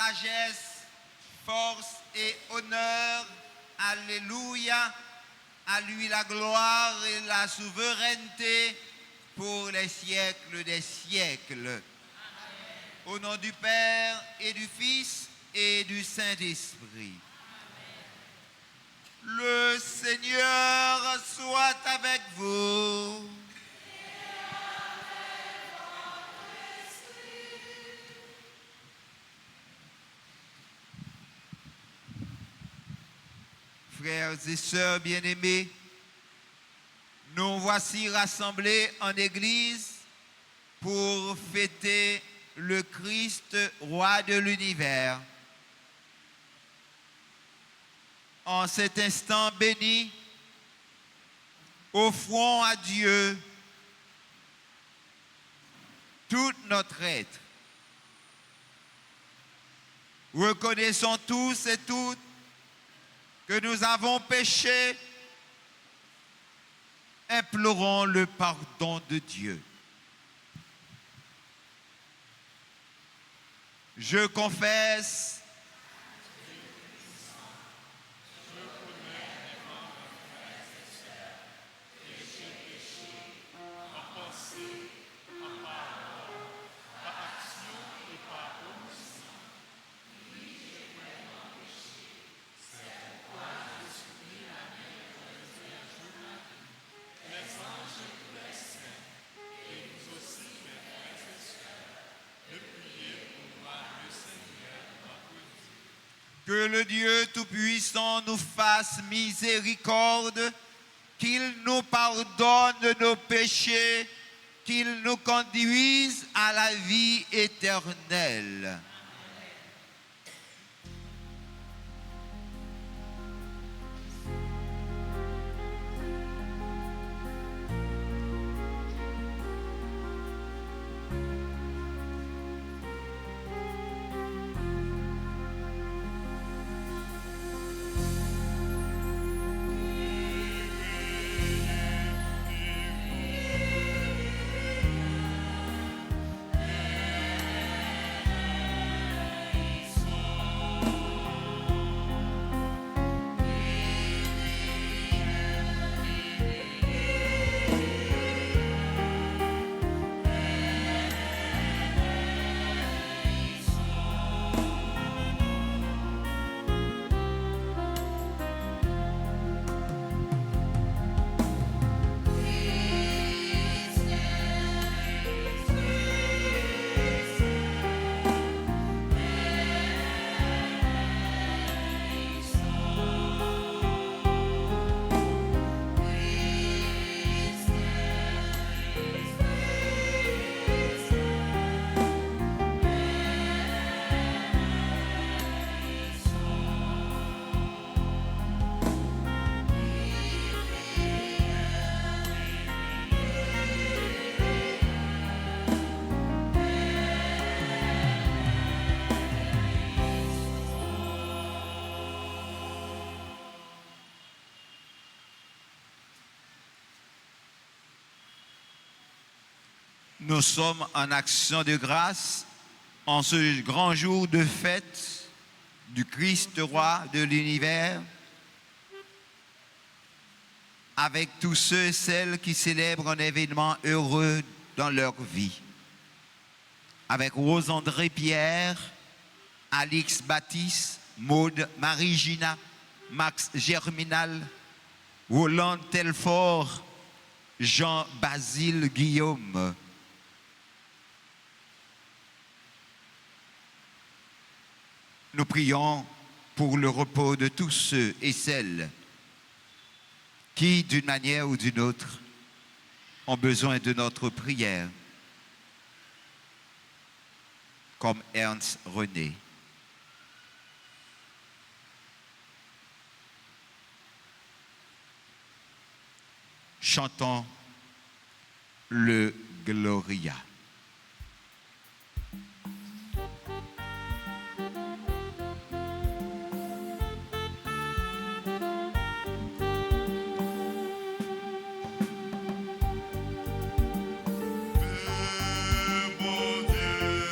sagesse, force et honneur. Alléluia. À lui la gloire et la souveraineté pour les siècles des siècles. Amen. Au nom du Père et du Fils et du Saint-Esprit. Le Seigneur soit avec vous. Frères et sœurs bien-aimés, nous voici rassemblés en Église pour fêter le Christ, roi de l'univers. En cet instant béni, offrons à Dieu tout notre être. Reconnaissons tous et toutes que nous avons péché, implorons le pardon de Dieu. Je confesse que le Dieu Tout-Puissant nous fasse miséricorde, qu'il nous pardonne nos péchés, qu'il nous conduise à la vie éternelle. Nous sommes en action de grâce en ce grand jour de fête du Christ roi de l'univers, avec tous ceux et celles qui célèbrent un événement heureux dans leur vie. Avec Rose-André Pierre, Alix Baptiste, Maude Marie-Gina, Max Germinal, Roland Telfort, Jean-Basile Guillaume. Nous prions pour le repos de tous ceux et celles qui, d'une manière ou d'une autre, ont besoin de notre prière, comme Ernst René. Chantons le Gloria. Mon Dieu,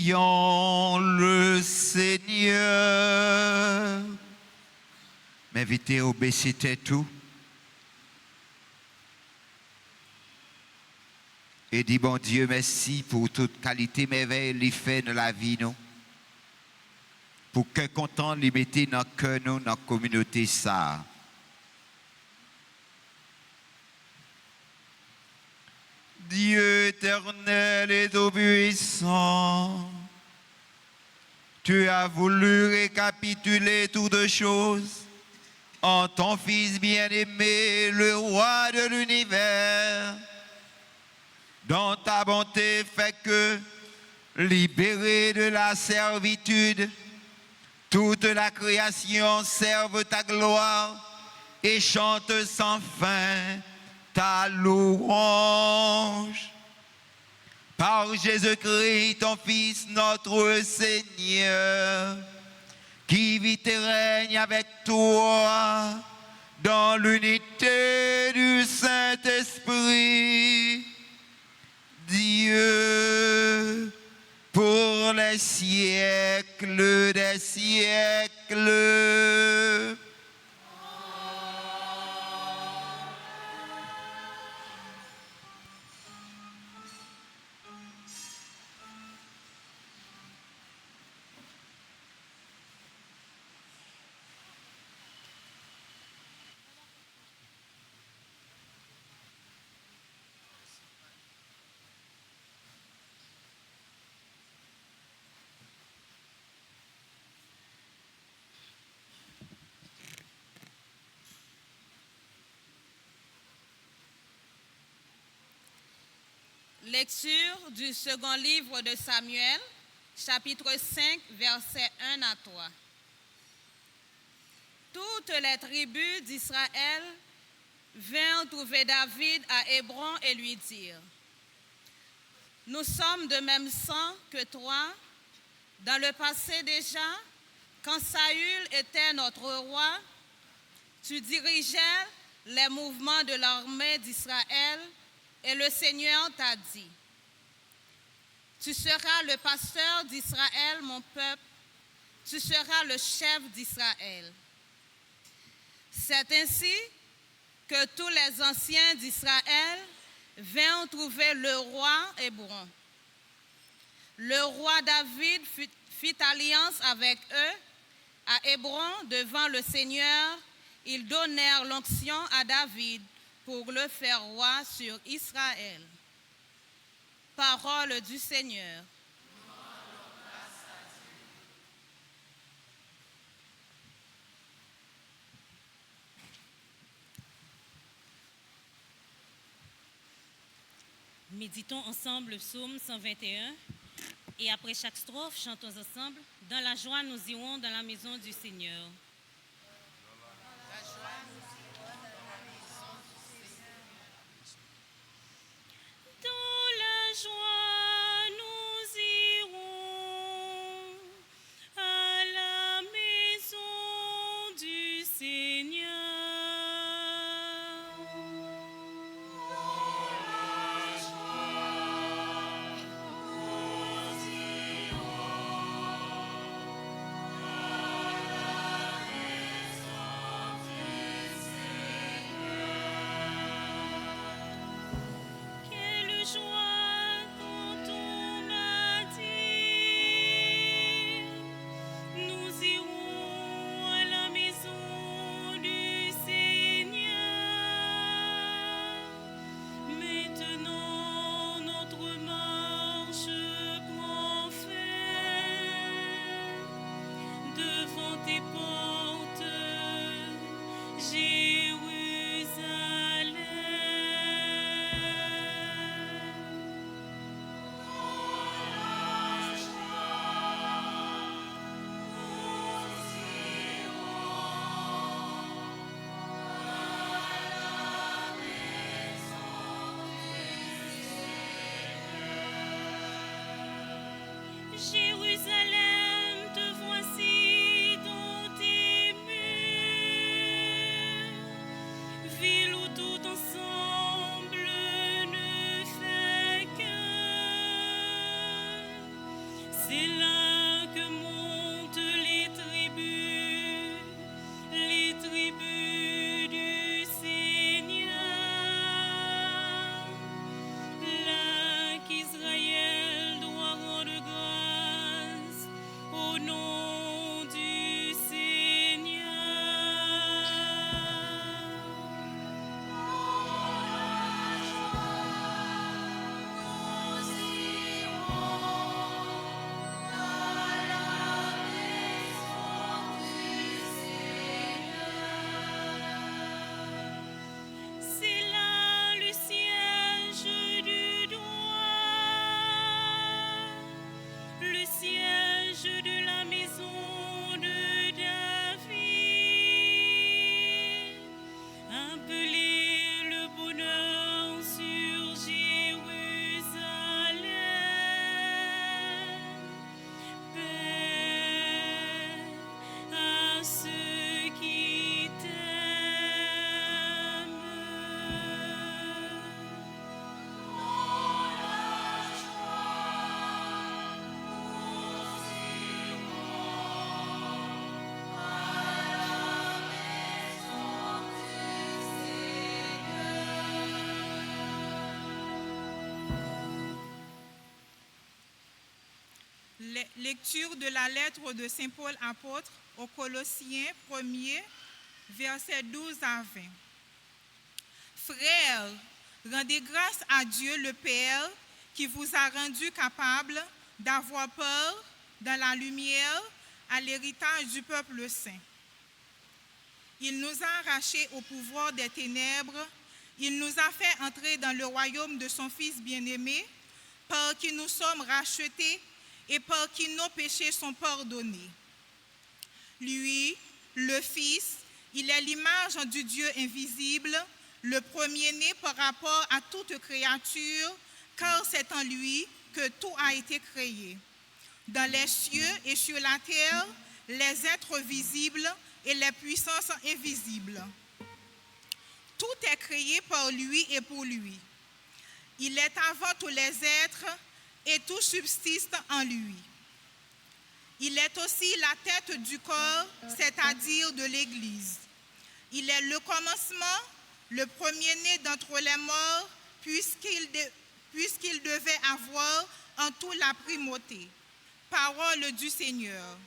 Prions le Seigneur. M'inviter au baisser tout. Et dit bon Dieu merci pour toute qualité merveille les fait dans la vie nous. Pour que content les mettez dans le cœur nous dans la communauté ça. Dieu éternel et tout-puissant, tu as voulu récapituler toutes choses en ton Fils bien-aimé, le roi de l'univers, dont ta bonté fait que, libéré de la servitude, toute la création serve ta gloire et chante sans fin ta louange. Par Jésus-Christ, ton Fils, notre Seigneur, qui vit et règne avec toi dans l'unité du Saint-Esprit, Dieu, pour les siècles des siècles. Lecture du second livre de Samuel, chapitre 5, versets 1 à 3. Toutes les tribus d'Israël vinrent trouver David à Hébron et lui dirent: nous sommes de même sang que toi. Dans le passé déjà, quand Saül était notre roi, tu dirigeais les mouvements de l'armée d'Israël. Et le Seigneur t'a dit: tu seras le pasteur d'Israël, mon peuple, tu seras le chef d'Israël. C'est ainsi que tous les anciens d'Israël vinrent trouver le roi Hébron. Le roi David fit alliance avec eux à Hébron devant le Seigneur. Ils donnèrent l'onction à David pour le faire roi sur Israël. Parole du Seigneur. Méditons ensemble le psaume 121 et après chaque strophe, chantons ensemble. Dans la joie, nous irons dans la maison du Seigneur. Joie, nous irons à la maison du Seigneur. Dans la joie, nous irons à la Lecture de la lettre de Saint Paul apôtre aux Colossiens 1er, versets 12 à 20. Frères, rendez grâce à Dieu le Père qui vous a rendu capable d'avoir part dans la lumière à l'héritage du peuple saint. Il nous a arrachés au pouvoir des ténèbres, il nous a fait entrer dans le royaume de son Fils bien-aimé, par qui nous sommes rachetés et par qui nos péchés sont pardonnés. Lui, le Fils, il est l'image du Dieu invisible, le premier-né par rapport à toute créature, car c'est en lui que tout a été créé. Dans les cieux et sur la terre, les êtres visibles et les puissances invisibles. Tout est créé par lui et pour lui. Il est avant tous les êtres et tout subsiste en lui. Il est aussi la tête du corps, c'est-à-dire de l'Église. Il est le commencement, le premier-né d'entre les morts, puisqu'il devait avoir en tout la primauté. Parole du Seigneur.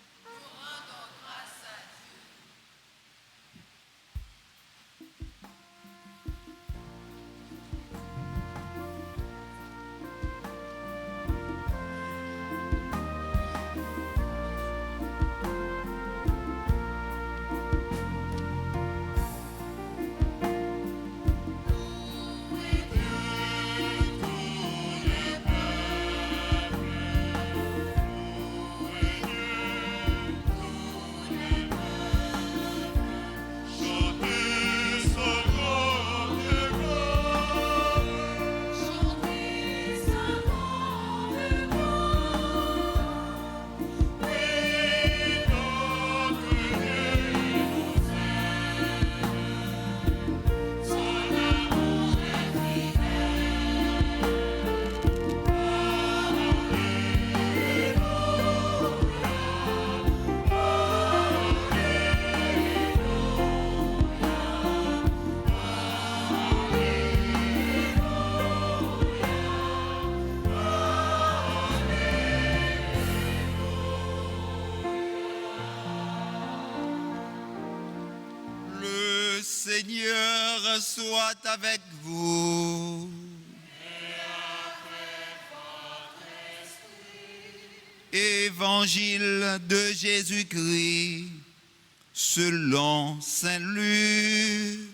Seigneur soit avec vous. Évangile de Jésus-Christ selon Saint Luc.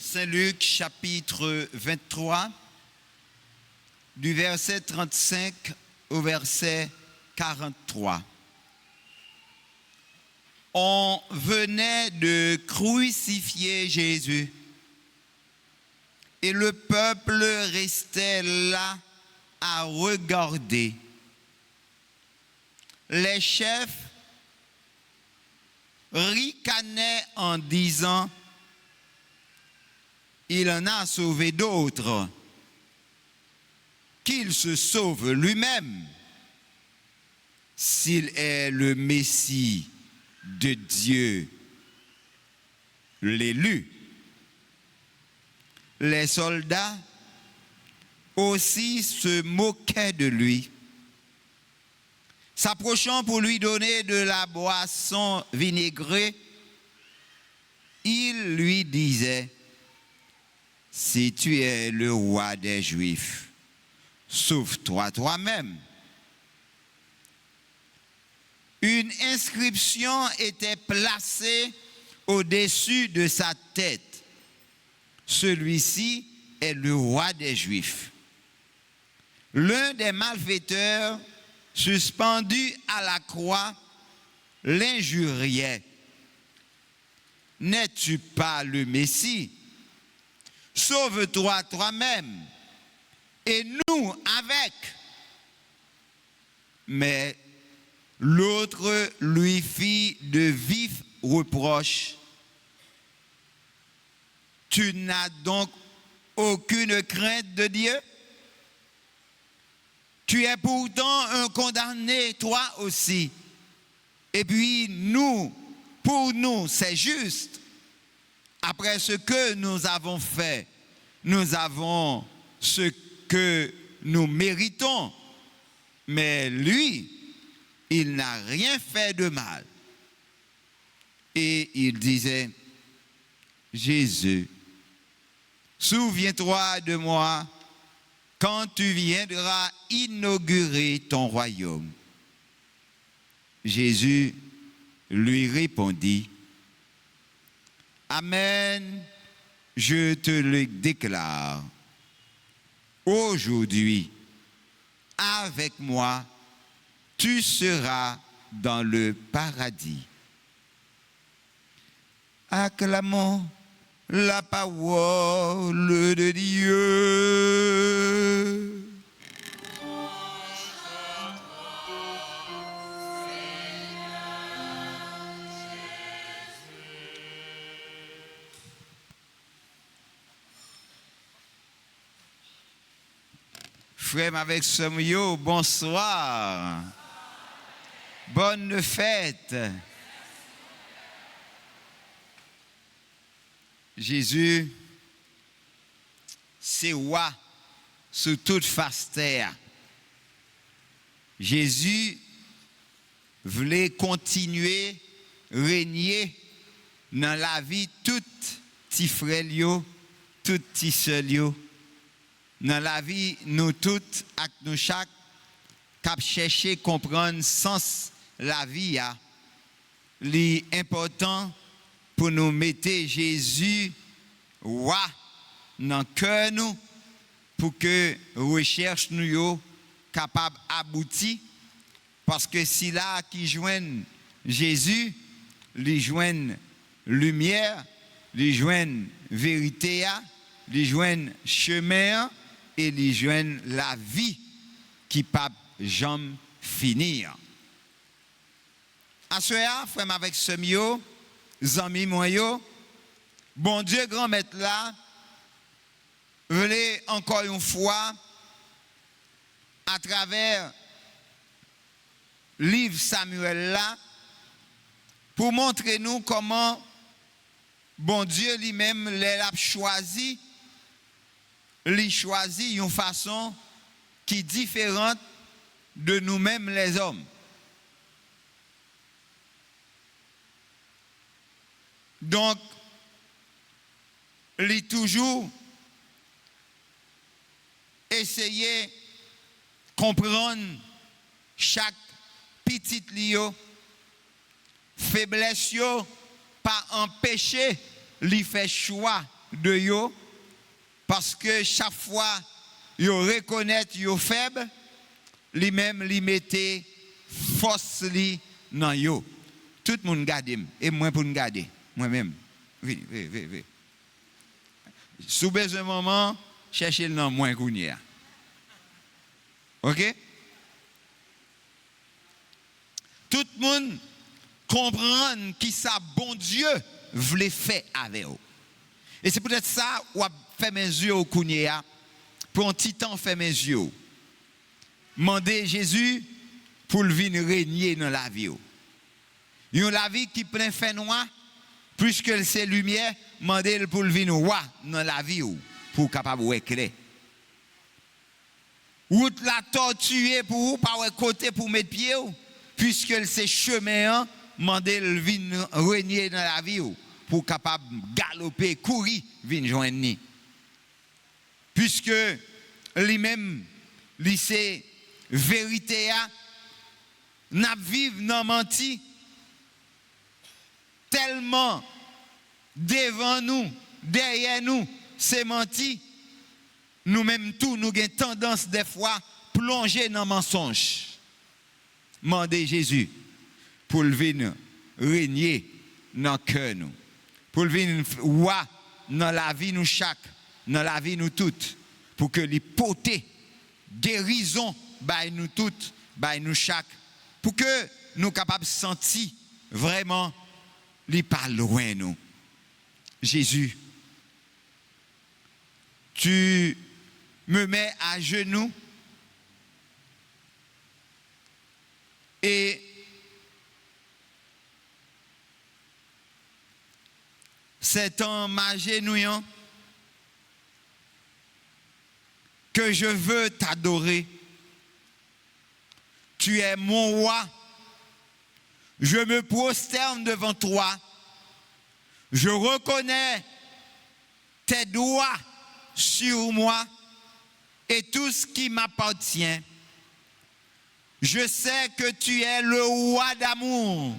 Saint Luc chapitre 23, du verset 35 au verset 43. On venait de crucifier Jésus et le peuple restait là à regarder. Les chefs ricanaient en disant: il en a sauvé d'autres, qu'il se sauve lui-même, s'il est le Messie de Dieu, l'élu. Les soldats aussi se moquaient de lui. S'approchant pour lui donner de la boisson vinaigrée, ils lui disaient: si tu es le roi des Juifs, sauve-toi toi-même. Une inscription était placée au-dessus de sa tête. Celui-ci est le roi des Juifs. L'un des malfaiteurs, suspendu à la croix, l'injuriait: n'es-tu pas le Messie? Sauve-toi toi-même et nous avec. Mais L'autre lui fit de vifs reproches. Tu n'as donc aucune crainte de Dieu? Tu es pourtant un condamné, toi aussi. Et puis pour nous, c'est juste. Après ce que nous avons fait, nous avons ce que nous méritons. Mais lui, il n'a rien fait de mal. Et il disait, Jésus, souviens-toi de moi quand tu viendras inaugurer ton royaume. Jésus lui répondit, Amen, je te le déclare. Aujourd'hui, avec moi, tu seras dans le paradis. Acclamons la parole de Dieu. Frère avec Somio, bonsoir. Bonne fête. Jésus, c'est roi sur toute face terre. Jésus voulait continuer régner dans la vie tout petit frère, tout petit seul, dans la vie nous toutes, avec nous chaque, qui chercher comprendre sens la vie. L'important pour nous mettre Jésus roi dans le cœur nous, pour que recherche nous capable aboutir. Parce que si là qui joignent Jésus, ils joignent lumière, ils joignent vérité, ils joignent chemin et ils joignent la vie qui peut jamais finir. À ce moment, frère avec ce mio, zami moyo, bon Dieu grand maître là, voulait encore une fois à travers livre Samuel là pour montrer nous comment bon Dieu lui-même l'a choisi une façon qui est différente de nous-mêmes les hommes. Donc, il a toujours essayé de comprendre chaque petite lio, faiblesse, pas empêcher lui faire choix de yo, parce que chaque fois yo reconnaître yo faible, lui-même lui mettait force li dans yo. Tout le monde garde et moi pour nous garder. Moi-même. Oui. Sous besoin moment, cherchez le nom moins qu'on y a. OK? Tout le monde comprend qui ça bon Dieu voulait faire avec vous. Et c'est peut-être ça où a fait mes yeux au Kounia pour un petit temps faire mes yeux. Mandez Jésus pour le venir régner dans la vie. La vie qui plein fait noir, puisque c'est lumière, mandez pour le venir roi dans la vie pour capable de éclairer. Ou la torturer pour vous, pas côté pour mettre pied, puisque c'est chemin, mandez le venir régner dans la vie pour capable galoper, courir, venir joindre. Puisque lui-même, c'est vérité, n'a vivre dans menti, tellement devant nous, derrière nous, c'est menti. Nous-mêmes, tous, nous avons tendance des fois plonger dans le mensonge. Mandez Jésus pour le venir régner dans le cœur nous. Pour le venir roi dans la vie nous chaque, dans la vie nous toutes. Pour que les potés guérison by nous toutes, by nous chaque. Pour que nous capables de sentir vraiment, il n'est pas loin nous. Jésus, tu me mets à genoux et c'est en m'agenouillant que je veux t'adorer. Tu es mon roi. Je me prosterne devant toi. Je reconnais tes doigts sur moi et tout ce qui m'appartient. Je sais que tu es le roi d'amour.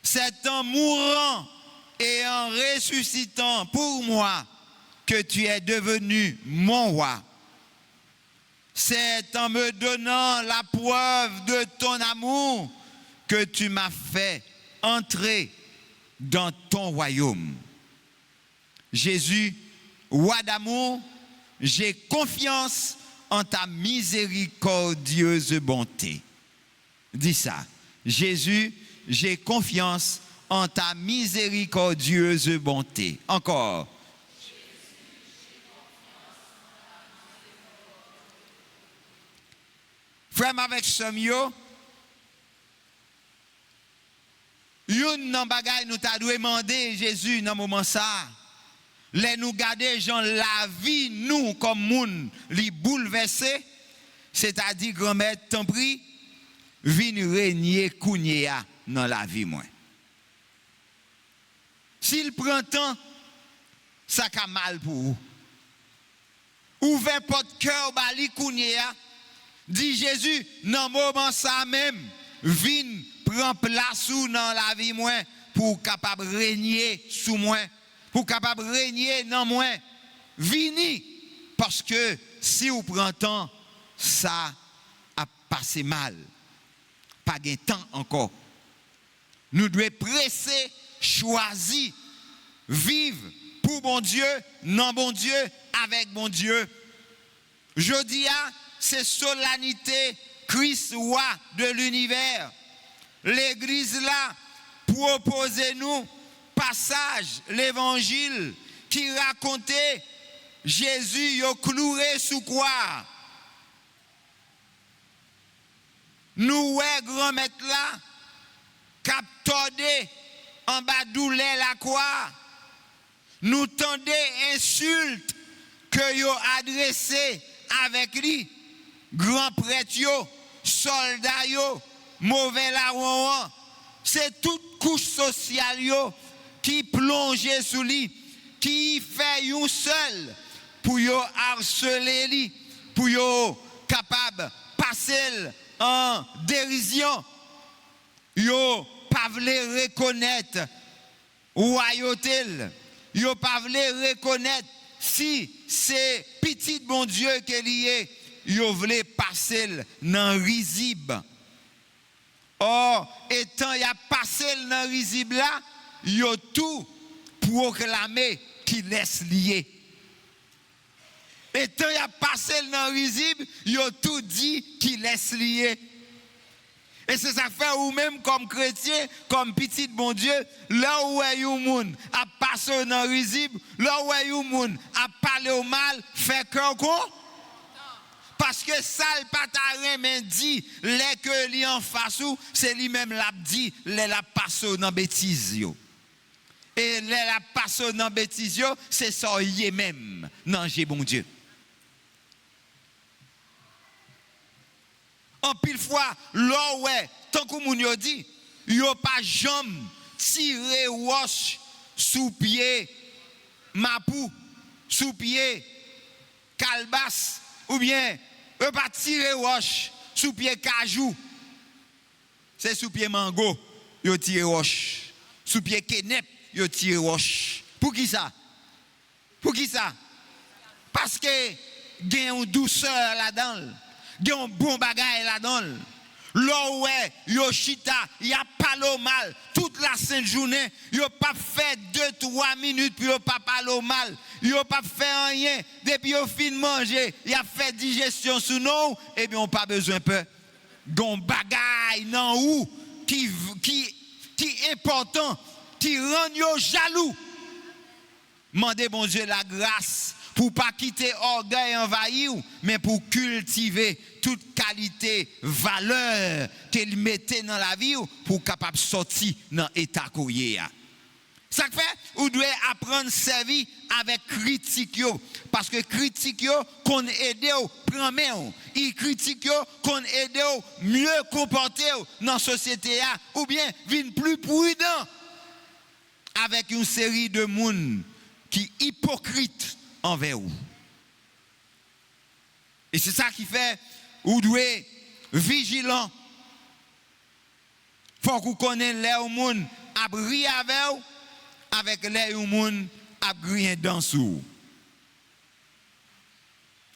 C'est en mourant et en ressuscitant pour moi que tu es devenu mon roi. C'est en me donnant la preuve de ton amour que tu m'as fait entrer dans ton royaume. Jésus, roi d'amour, j'ai confiance en ta miséricordieuse bonté. Dis ça. Jésus, j'ai confiance en ta miséricordieuse bonté. Encore. Frère avec Samio, yon nan bagay nous t'a demandé Jésus dans moment ça. Les nous garder gens la vie nous comme moun li bouleversé, c'est-à-dire grand-mère t'en prie, vin régner kounya dans la vie moi. S'il prend temps, ça ka mal pour vous. Ouvrez votre cœur bali kounya. Dit Jésus, dans moment ça même, vin prend place ou dans la vie moi pour capable régner sous moi, pour capable régner dans moi. Vini parce que si vous prenez temps, ça a passé mal. Pas de temps encore. Nous devons presser, choisir, vivre pour bon Dieu, non bon Dieu, avec bon Dieu. Je dis à c'est solennité, Christ roi de l'univers. L'église là propose nous passage l'évangile qui racontait Jésus yo cloué sous croix. Nous ouais grand maître là cap tordé en bas douleur la croix. Nous tendez insultes que yo adressé avec lui. Grand prêtre yo, soldat yo, mauvais larron, c'est toute couche sociale yo qui plonge sous lui, qui fait yon seul pour yo harceler lui, pour yo capable passer en dérision. Yo pas vle reconnaître royauté, yo pas vle reconnaître si c'est petit bon Dieu qui lié. Yo vle passer dans risib. Or, étant y a passé dans risib là, yo tout proclamé qui laisse lié. Étant y a passé dans risib, yo tout dit qui laisse lié. Et c'est ça fait ou même comme chrétien, comme petit bon Dieu, là où est yon moun a passé dans risib, là où est yon moun a parlé au mal, fait cœur quoi? Parce que ça le patarin men dit les que li en face ou c'est lui même l'a dit les la passe dans bêtise yo. Et les la passe dans bêtise yo c'est ça y même non j'ai bon Dieu. En pile fois là ouais tant que moun yo dit yo pas jambe tirer roche sous pied mapou sous pied calbas ou bien eux pas tirer roche sous pied cajou. C'est sous pied mango, yo tire roche. Sous pied kenep, yo tire roche. Pour qui ça? Pour qui ça? Parce que gen une douceur là-dedans. Gen un bon bagay là-dedans. Là ouais, yo chita, y a pas le mal toute la sainte journée, yo pas fait 2-3 minutes puis yo pas parler mal, yo pas fait rien depuis yo fin manger, y a fait digestion sous nous et bien on pas besoin peur gon bagay nan ou qui important, qui rend yo jaloux. Mandez bon Dieu la grâce pour pas quitter orgueil envahi, mais pour cultiver toute qualité, valeur qu'il mettait dans la vie pour capable sortir dans l'état couillé. Ça fait, vous devez apprendre à servir avec critique, parce que critique qu'on aide prend main, il critique qu'on aide mieux comporter dans la société ou bien vin plus prudent avec une série de monde qui hypocrite envers vous. Et c'est ça qui fait vous devez vigilant. Faut que vous connaissiez les monde à briller avec vous, avec les monde à briller dans sous.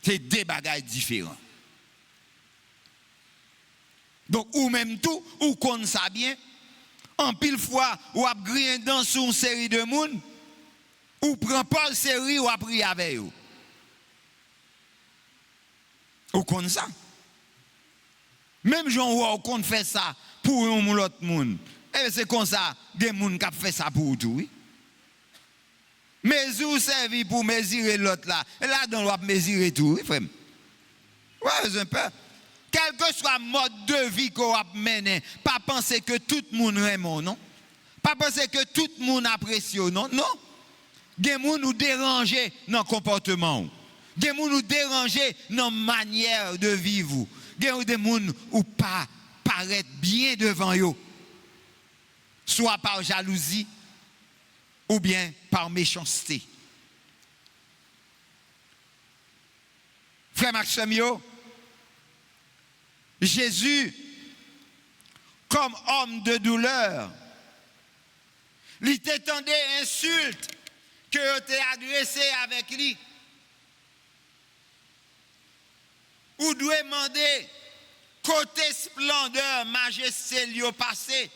C'est deux bagages différents. Donc ou même tout ou connaît ça bien. En pile fois ou à briller dans sous une série de monde ou prend pas le série ou à prier avec vous. Ou connaît ça. Même gens ou qu'on fait ça pour un ou l'autre monde. Et c'est comme ça, des gens qui fait ça pour tout, oui. Mais vous servez pour mesurer l'autre là. Et là, on doit mesurer tout, oui, frère. Ouais, un peu. Quel que soit le mode de vie qu'on a mené, pas penser que tout le monde aime, non? Pas penser que tout le monde apprécie, non? Non. Des gens nous déranger dans le comportement. Des gens nous déranger dans la manière de vivre. Des gens ou pas paraître bien devant eux. Soit par jalousie ou bien par méchanceté. Frère Maxime, Jésus, comme homme de douleur, il t'étendait insulte que tu as adressé avec lui. Ou doit demander côté splendeur, majesté, lui passé.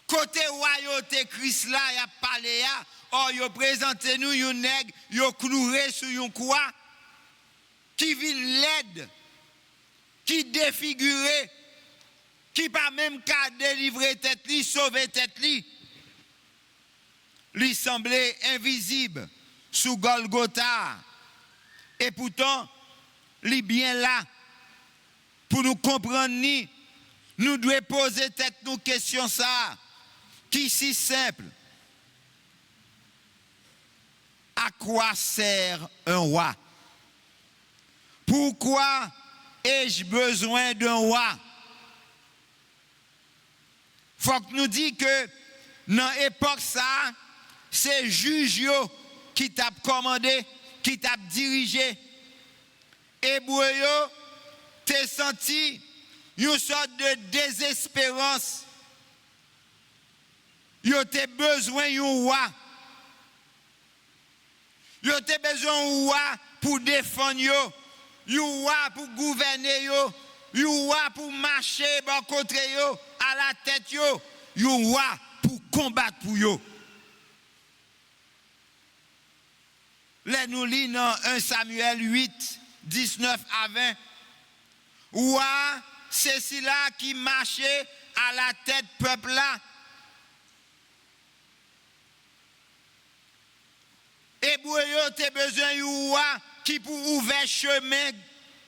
Côté royauté, Christ là, il a parlé, or il présente nous un nègre, il a cloué sur une croix, qui vit l'aide, qui défiguré, qui pas même qu'à délivrer tête li, sauver tête li. Lui semblait invisible sous Golgotha. Et pourtant, lui bien là, pour nous comprendre, nous devons poser tête nous question ça, qui si simple. À quoi sert un roi? Pourquoi ai-je besoin d'un roi? Faut que nous disions que dans l'époque ça, c'est juge qui t'a commandé, qui t'a dirigé. Et pour eux, t'es senti une sorte de désespérance. Yo t'es besoin d'un roi. Yo t'es besoin d'un roi pour défendre yo. Un roi pour gouverner yo. Un roi pour marcher contre yo à la tête yo. Un roi pour combattre pour yo. Là nous lisons dans 1 Samuel 8, 19 à 20. Roi, c'est celui-là qui marchait à la tête peuple là. Et pour eux, tu as besoin d'un roi qui pour ouvrir chemin,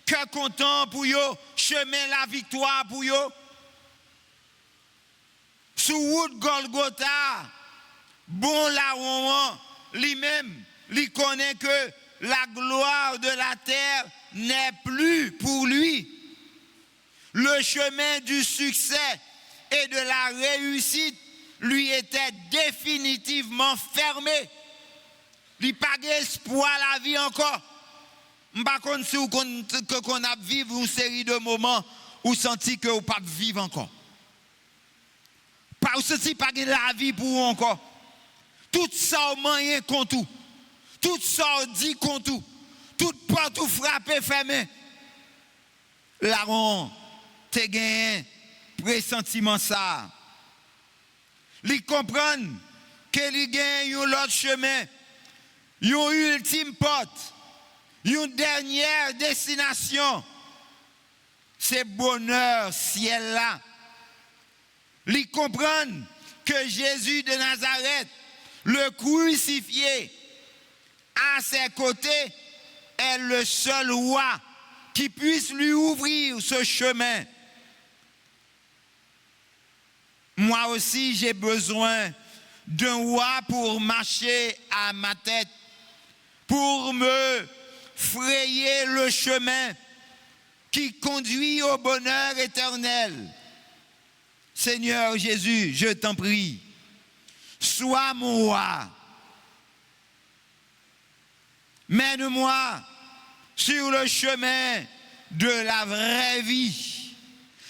cœur content pour eux, chemin la victoire pour eux. Sous route Golgotha, bon là lui-même, il connaît que la gloire de la terre n'est plus pour lui. Le chemin du succès et de la réussite lui était définitivement fermé. Il n'y a pas d'espoir à la vie encore. Je ne sais pas si on a vécu une série de moments où on senti que on ne peut pas vivre encore. Pas senti pas de la vie pour vous encore. Tout ça on mange contre tout. Tout ça on dit contre tout. Tout porte ou frappé fermé. Là on te gagne pressentiment ça. Ils comprennent qu'ils gagnent un autre chemin. Une ultime porte, une dernière destination. c'est bonheur ciel là. Ils comprennent que Jésus de Nazareth, le crucifié, à ses côtés, est le seul roi qui puisse lui ouvrir ce chemin. Moi aussi, j'ai besoin d'un roi pour marcher à ma tête, pour me frayer le chemin qui conduit au bonheur éternel. Seigneur Jésus, je t'en prie, sois mon roi. Mène-moi sur le chemin de la vraie vie,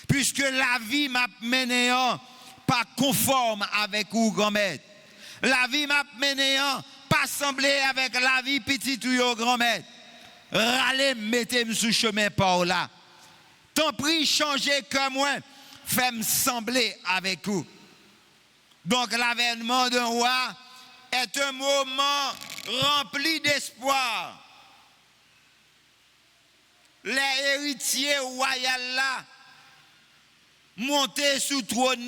puisque la vie m'a mené pas conforme avec vous, grand-mère. La vie m'a mené pas semblé avec la vie petite ou grand-mère. Râlez, mettez-moi sur le chemin par là. T'en prie, changez comme moi, faites-moi sembler avec vous. Donc l'avènement d'un roi est un moment rempli d'espoir. Les héritiers royaux là, montés sous trône,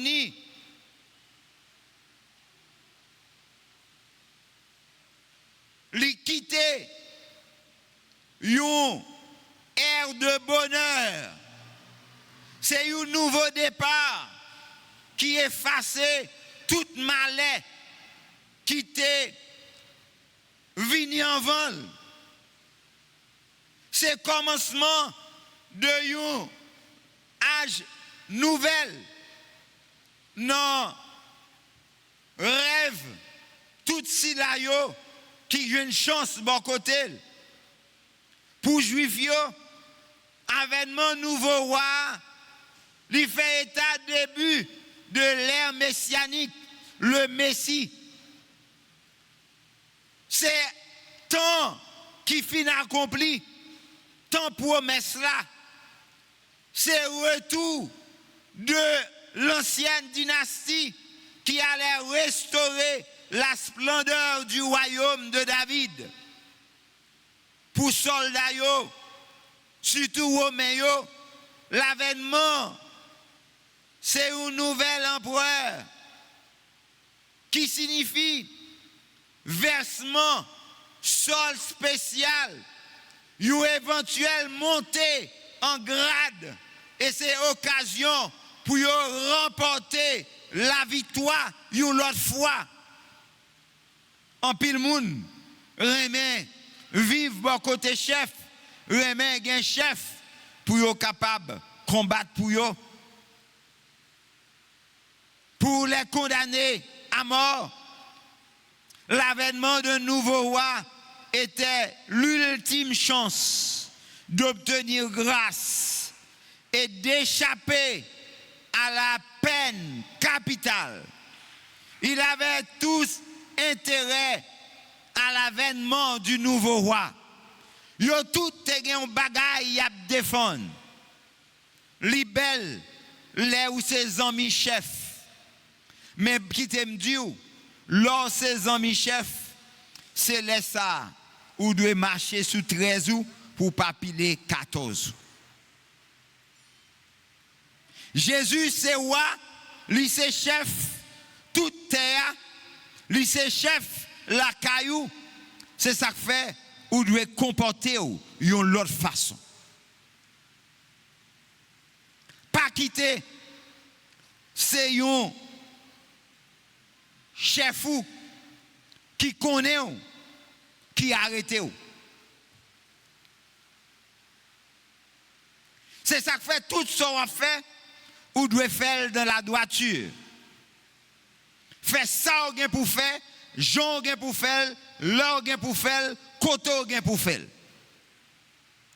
les quitter une ère de bonheur. C'est un nouveau départ qui efface toute malheur qui était venu en vol. C'est le commencement d'un âge nouvel. Non, rêve, tout si là qui a une chance bon côté. Pour Juifs, avènement nouveau roi, il fait état début de l'ère messianique, le Messie. C'est temps qui finit accompli, temps promesse là. C'est retour de l'ancienne dynastie qui allait restaurer la splendeur du royaume de David. Pour soldats, surtout romains, l'avènement, c'est un nouvel empereur qui signifie versement, sol spécial, une éventuelle montée en grade, et c'est occasion pour remporter la victoire une autre fois. En pile moun, remet vivre bon côté chef, remet un chef pour être capable de combattre pour eux. Pour les condamnés à mort, l'avènement d'un nouveau roi était l'ultime chance d'obtenir grâce et d'échapper à la peine capitale. Il avait tous intérêt à l'avènement du nouveau roi. Ils ont tout un bagaille à défendre. Les belles, les ou ses amis chefs. Mais qui t'aime dire, lors ses amis chefs, c'est les ça ou doit marcher sous 13 ou pour pas piler 14. Jésus c'est roi, lui c'est chef toute terre, lui c'est chef la caillou. C'est ça que fait ou doit comporter d'une l'autre façon. Pas quitter, c'est un chef ou qui connaît ou qui arrête ou. C'est ça que fait tout ce qu'on fait ou doit faire dans la droiture. Fait ça ou pour faire, Jean pour faire, l'or pour faire, côté pour faire.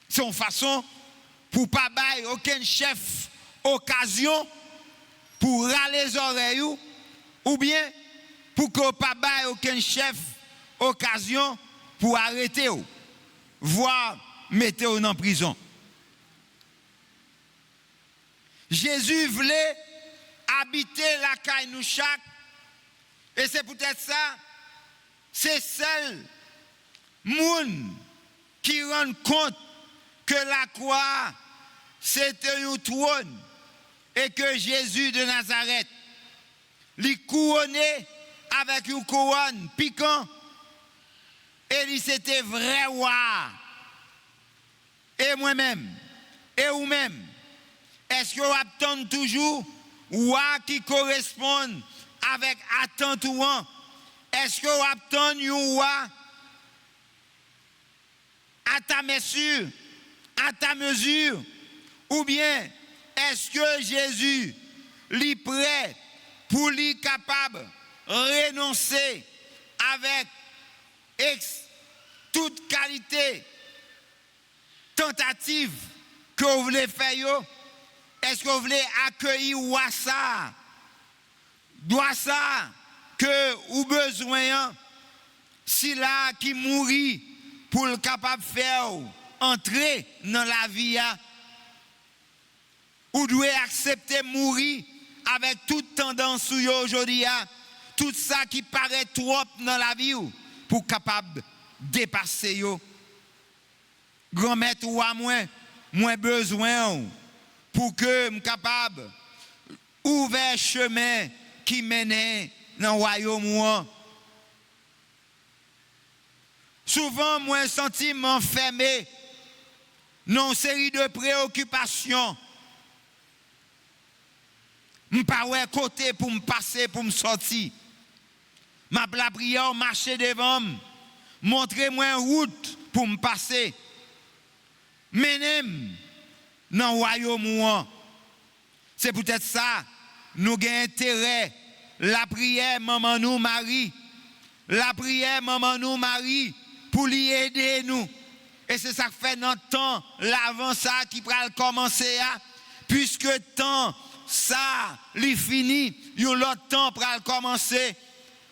C'est une façon pour pas bailler aucun chef occasion pour râler les oreilles ou bien pour que pas bailler aucun chef occasion pour arrêter ou voire mettre ou en prison. Jésus voulait habiter la caille nous chaque et c'est peut-être ça, c'est seul monde qui rend compte que la croix c'était un trône et que Jésus de Nazareth lui couronné avec une couronne piquant et lui c'était vrai roi. Et moi-même, et vous-même, est-ce que vous attendez toujours roi qui correspond avec attendement? Est-ce que vous attendez un roi à ta mesure, à ta mesure? Ou bien est-ce que Jésus est prêt pour lui capable de renoncer avec toute qualité tentative que vous voulez faire? Est-ce que vous voulez accueillir ça? Doit ça que vous besoin si là qui mourit pour le capable de faire entrer dans la vie? Ou doit accepter mourir avec toute tendance aujourd'hui, tout ça qui paraît trop dans la vie pour capable dépasser yo. Grand-mère ou à moins besoin pour que je capable ouvrir chemin qui mène dans le royaume. Souvent moi senti m'enfermer dans une série de préoccupations. Je ne pas ouais côté pour me passer, pour me sortir. Ma la prière, marcher devant moi, montrez-moi une route pour me passer. Menez-moi dans le royaume. C'est peut-être ça, nous avons intérêt. La prière, maman nous Marie. La prière, maman nous Marie, pour lui aider nous. Et c'est ça que fait notre temps, l'avant ça qui va commencer, puisque temps, ça, li fini, yon l'autre temps pour commencer.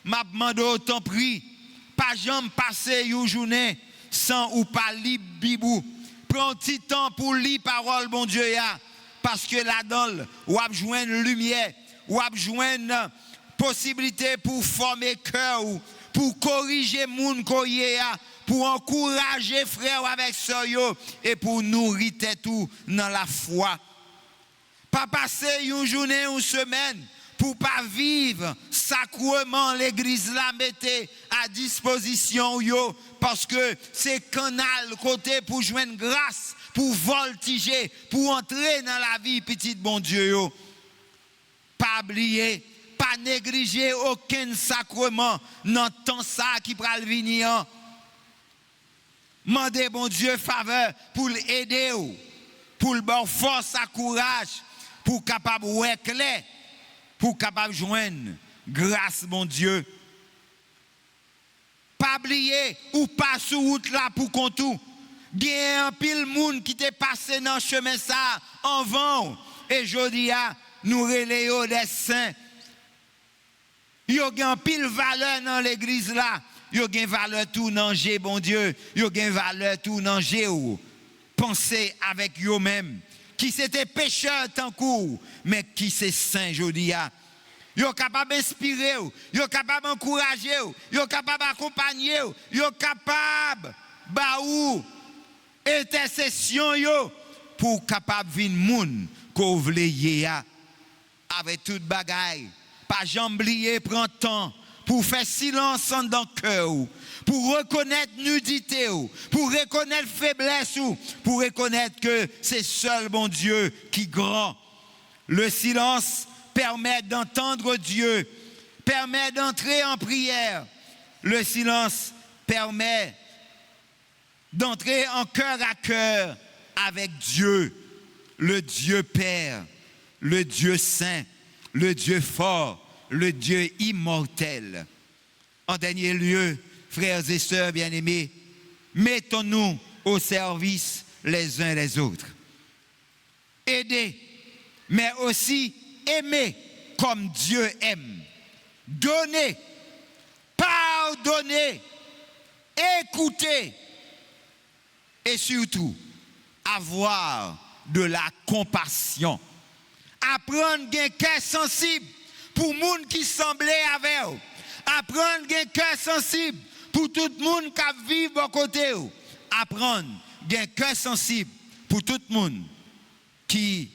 M'a demandé autant prix, pas jamais passer une journée sans ou pas lire Bible. Prends un petit temps pour lire parole bon Dieu parce que là-dedans, ou a joindre lumière, ou a joindre possibilité pour former cœur, pour corriger moun koye, pour encourager frère avec sœur et pour nourrir tout dans la foi. Pas passer une journée ou une semaine pour pas vivre sacrement l'église la mettez à disposition yo parce que c'est canal côté pour joindre grâce, pour voltiger, pour entrer dans la vie petite bon Dieu yo. Pas oublier, pas négliger aucun sacrement dans temps ça qui pral venir. Mandez bon Dieu faveur pour l'aider pour le bon force à courage pour capable ouais clair pour capable joindre grâce mon Dieu. Pas oublier ou pas sur route là pour contou. Bien un pile monde qui t'est passé dans chemin ça en vent et jodi a nous relayons des saints. Yo gen pile valeur dans l'église là. Yo gen valeur tout dans G bon Dieu. Yo gen valeur tout dans G ou. Pensez avec yo même qui c'était pécheur tant court mais qui c'est saint jodi a. Yo capable d'inspirer, yo capable d'encourager, yo capable d'accompagner, yo capable ba ou intercession yo pour capable vinn moun ko vle yé avec toute bagaille. Pas jamais oublier prend temps pour faire silence dans le cœur, pour reconnaître nudité, pour reconnaître faiblesse, pour reconnaître que c'est seul bon Dieu qui grand. Le silence permet d'entendre Dieu, permet d'entrer en prière. Le silence permet d'entrer en cœur à cœur avec Dieu, le Dieu Père, le Dieu Saint, le Dieu fort, le Dieu immortel. En dernier lieu, frères et sœurs bien-aimés, mettons-nous au service les uns les autres. Aider, mais aussi aimer comme Dieu aime. Donner, pardonner, écouter et surtout avoir de la compassion. Apprendre un cœur sensible pour les gens qui semblaient avec eux. Apprendre un cœur sensible pour tout le monde qui vit à côté. Apprendre un cœur sensible pour tout le monde qui,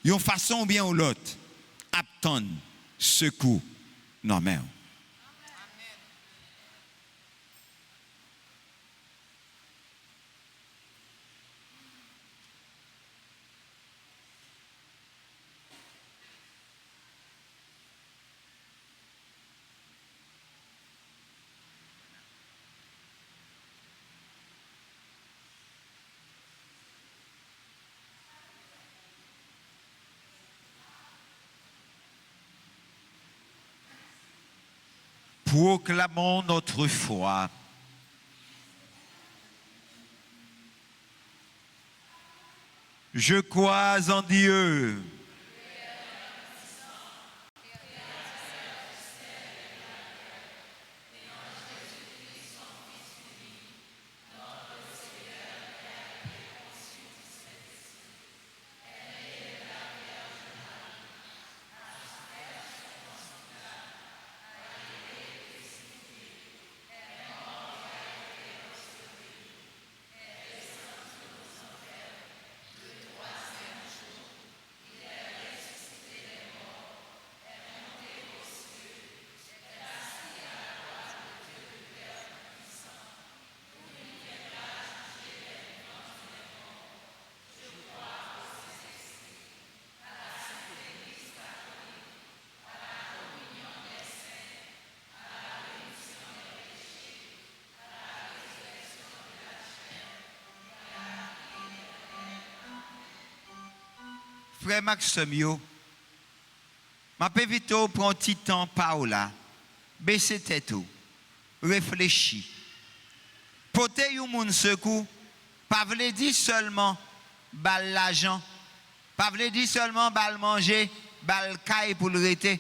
d'une façon ou bien ou l'autre, attendent secours non mais. Proclamons notre foi. Je crois en Dieu, frère Maxime, je m'invite à prendre un petit temps par là, baisser tête, réfléchir. Porter un monde secours, pas veut dire seulement bal l'argent, pas veut dire seulement bal manger, bal caille pour le rester,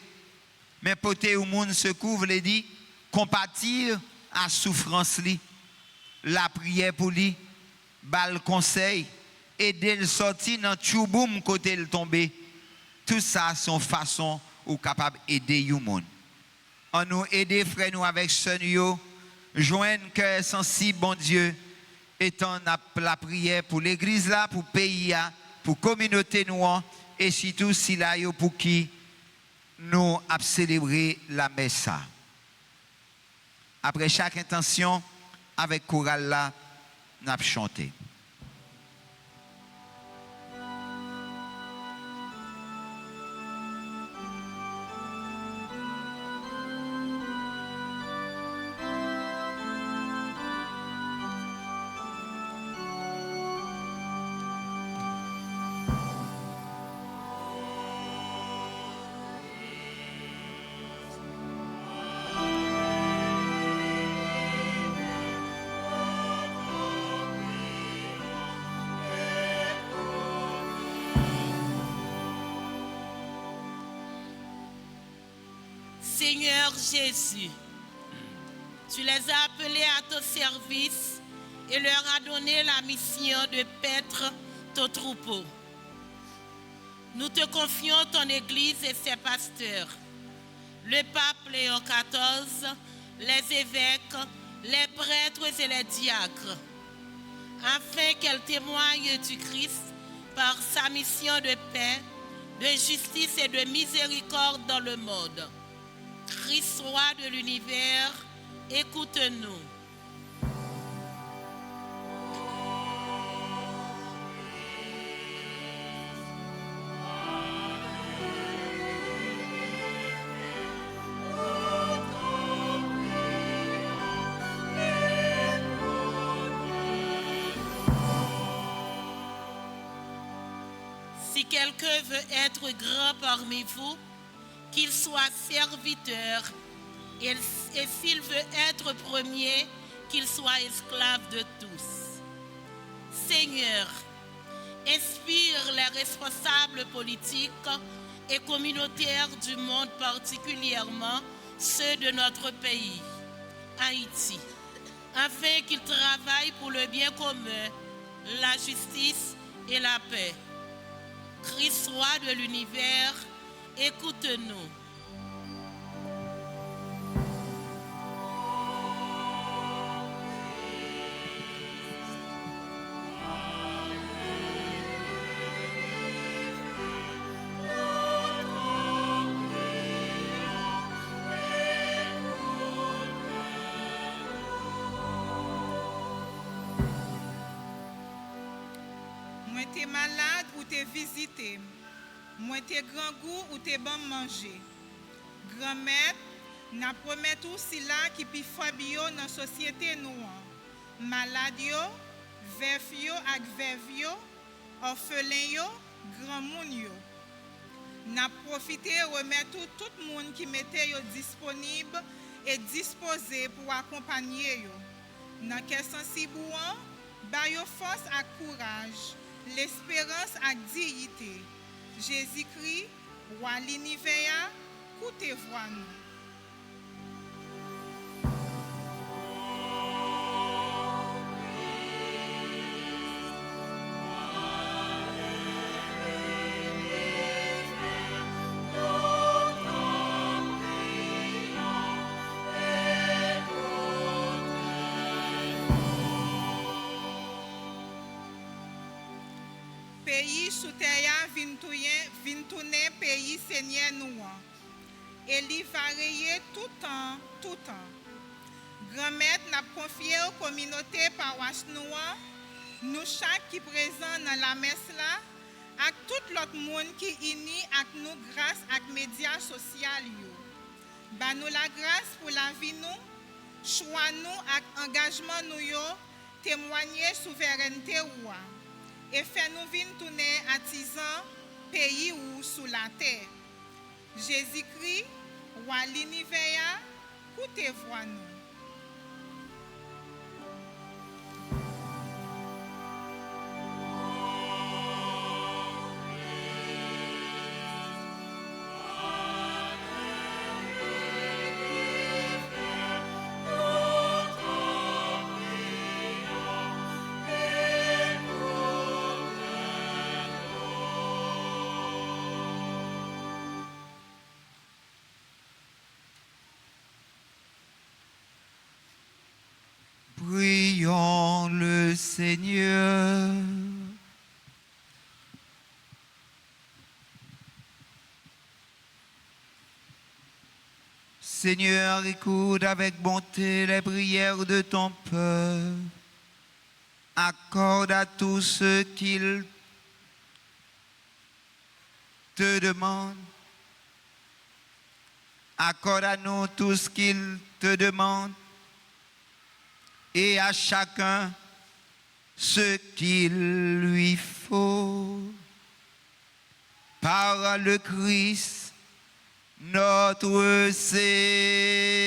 mais porter un monde secours veut dire compatir à souffrance li, la prière pour lui, bal conseil, aider le sortir dans chouboum côté le tomber. Tout ça sont façon ou capable aider les gens. On nous aider frère nous avec son yo, joindre cœur sensible bon Dieu, étant la prière pour l'église là, pour pays là, pour communauté nous et surtout si là yo pour qui nous a célébré la messe. Après chaque intention avec chorale là, nous avons chanté. Seigneur Jésus, tu les as appelés à ton service et leur as donné la mission de paître ton troupeau. Nous te confions ton Église et ses pasteurs, le pape Léon XIV, les évêques, les prêtres et les diacres, afin qu'elle témoigne du Christ par sa mission de paix, de justice et de miséricorde dans le monde. Christ, roi de l'univers, écoute-nous. Si quelqu'un veut être grand parmi vous, qu'il soit serviteur, et s'il veut être premier, qu'il soit esclave de tous. Seigneur, inspire les responsables politiques et communautaires du monde, particulièrement ceux de notre pays, Haïti, afin qu'ils travaillent pour le bien commun, la justice et la paix. Christ, roi de l'univers, écoute-nous. Moi t'es malade ou t'es visité. Moi t'es grand goût ou t'es bon manger. Grand maître, n'a promet tout cela qui pi fabio dans société nous. Malade yo, veuf yo ak veuve yo, orphelin yo, grand moun yo. N'a profité remettre tout monde qui mettait yo disponible et disposé pour accompagner yo. Dans quel sens si bouan, ba yo force ak courage, l'espérance ak dignité. Jésus-Christ, roi l'univers, coûtez voix nous. Pays sous terre vin tourner pays Seigneur nous. Et li varier tout temps. Grand maître n'a confié aux communautés paroisse nous chaque qui présent dans la messe là, avec tout l'autre monde qui uni avec nous grâce à médias sociaux yo. Ba nous la grâce pour la vie nous, choix nous avec engagement nous yo, témoigner souveraineté ou et fait nous vin tourner artisans pays ou sous la terre. Jésus-Christ, roi l'univers, coûtez voix nous. Prions le Seigneur. Seigneur, écoute avec bonté les prières de ton peuple. Accorde à tous ceux qu'il te demande. Accorde à nous tout ce qu'il te demande. Et à chacun ce qu'il lui faut. Par le Christ, notre Seigneur.